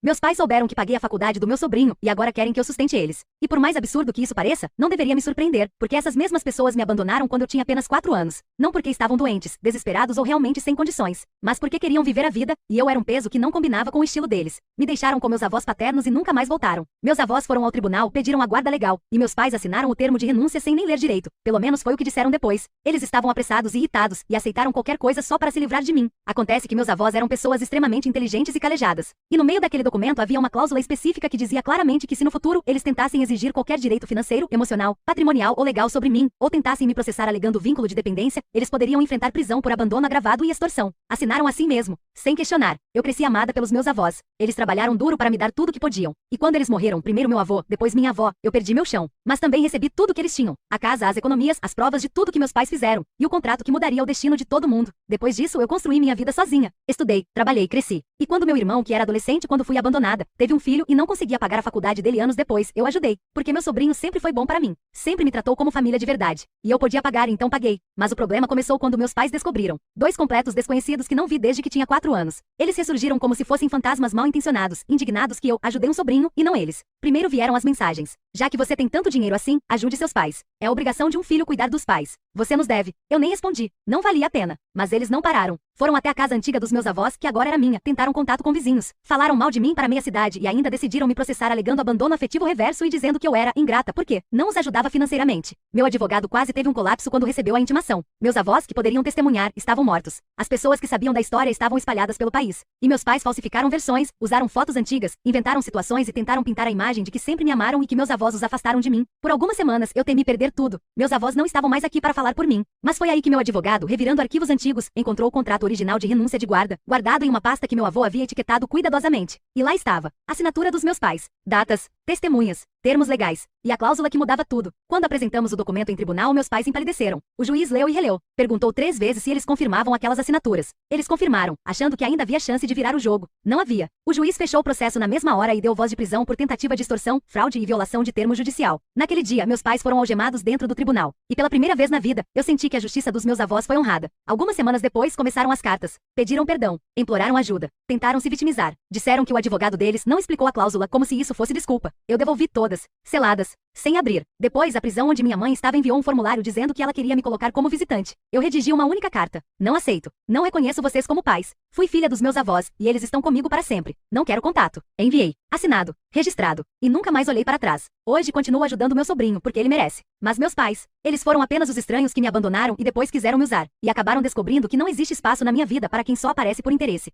Meus pais souberam que paguei a faculdade do meu sobrinho e agora querem que eu sustente eles. E por mais absurdo que isso pareça, não deveria me surpreender, porque essas mesmas pessoas me abandonaram quando eu tinha apenas 4 anos. Não porque estavam doentes, desesperados ou realmente sem condições, mas porque queriam viver a vida, e eu era um peso que não combinava com o estilo deles. Me deixaram com meus avós paternos e nunca mais voltaram. Meus avós foram ao tribunal, pediram a guarda legal, e meus pais assinaram o termo de renúncia sem nem ler direito. Pelo menos foi o que disseram depois. Eles estavam apressados e irritados, e aceitaram qualquer coisa só para se livrar de mim. Acontece que meus avós eram pessoas extremamente inteligentes e calejadas. E no meio daquele documento havia uma cláusula específica que dizia claramente que se no futuro eles tentassem exigir qualquer direito financeiro, emocional, patrimonial ou legal sobre mim, ou tentassem me processar alegando vínculo de dependência, eles poderiam enfrentar prisão por abandono agravado e extorsão. Assinaram assim mesmo, sem questionar. Eu cresci amada pelos meus avós. Eles trabalharam duro para me dar tudo o que podiam. E quando eles morreram, primeiro meu avô, depois minha avó, eu perdi meu chão. Mas também recebi tudo o que eles tinham. A casa, as economias, as provas de tudo que meus pais fizeram. E o contrato que mudaria o destino de todo mundo. Depois disso, eu construí minha vida sozinha. Estudei, trabalhei, cresci. E quando meu irmão, que era adolescente quando fui abandonada, teve um filho e não conseguia pagar a faculdade dele anos depois, eu ajudei. Porque meu sobrinho sempre foi bom para mim. Sempre me tratou como família de verdade. E eu podia pagar, então paguei. Mas o problema começou quando meus pais descobriram. 2 completos desconhecidos que não vi desde que tinha 4 anos. Eles ressurgiram como se fossem fantasmas mal intencionados, indignados que eu ajudei um sobrinho e não eles. Primeiro vieram as mensagens. Já que você tem tanto dinheiro assim, ajude seus pais. É obrigação de um filho cuidar dos pais. Você nos deve. Eu nem respondi. Não valia a pena. Mas eles não pararam. Foram até a casa antiga dos meus avós, que agora era minha. Tentaram contato com vizinhos. Falaram mal de mim para meia cidade e ainda decidiram me processar alegando abandono afetivo reverso e dizendo que eu era ingrata porque não os ajudava financeiramente. Meu advogado quase teve um colapso quando recebeu a intimação. Meus avós, que poderiam testemunhar, estavam mortos. As pessoas que sabiam da história estavam espalhadas pelo país. E meus pais falsificaram versões, usaram fotos antigas, inventaram situações e tentaram pintar a imagem de que sempre me amaram e que meus avós os afastaram de mim. Por algumas semanas eu temi perder tudo. Meus avós não estavam mais aqui para falar por mim. Mas foi aí que meu advogado, revirando arquivos antigos, encontrou o contrato original de renúncia de guarda, guardado em uma pasta que meu avô havia etiquetado cuidadosamente. E lá estava, a assinatura dos meus pais, datas, testemunhas, termos legais, e a cláusula que mudava tudo. Quando apresentamos o documento em tribunal, meus pais empalideceram. O juiz leu e releu. Perguntou 3 vezes se eles confirmavam aquelas assinaturas. Eles confirmaram, achando que ainda havia chance de virar o jogo. Não havia. O juiz fechou o processo na mesma hora e deu voz de prisão por tentativa de extorsão, fraude e violação de termo judicial. Naquele dia, meus pais foram algemados dentro do tribunal. E pela primeira vez na vida, eu senti que a justiça dos meus avós foi honrada. Algumas semanas depois, começaram as cartas. Pediram perdão. Imploraram ajuda. Tentaram se vitimizar. Disseram que o advogado deles não explicou a cláusula como se isso fosse desculpa. Eu devolvi todas, seladas, sem abrir. Depois, a prisão onde minha mãe estava enviou um formulário dizendo que ela queria me colocar como visitante. Eu redigi uma única carta. Não aceito. Não reconheço vocês como pais. Fui filha dos meus avós, e eles estão comigo para sempre. Não quero contato. Enviei. Assinado. Registrado. E nunca mais olhei para trás. Hoje continuo ajudando meu sobrinho, porque ele merece. Mas meus pais, eles foram apenas os estranhos que me abandonaram e depois quiseram me usar. E acabaram descobrindo que não existe espaço na minha vida para quem só aparece por interesse.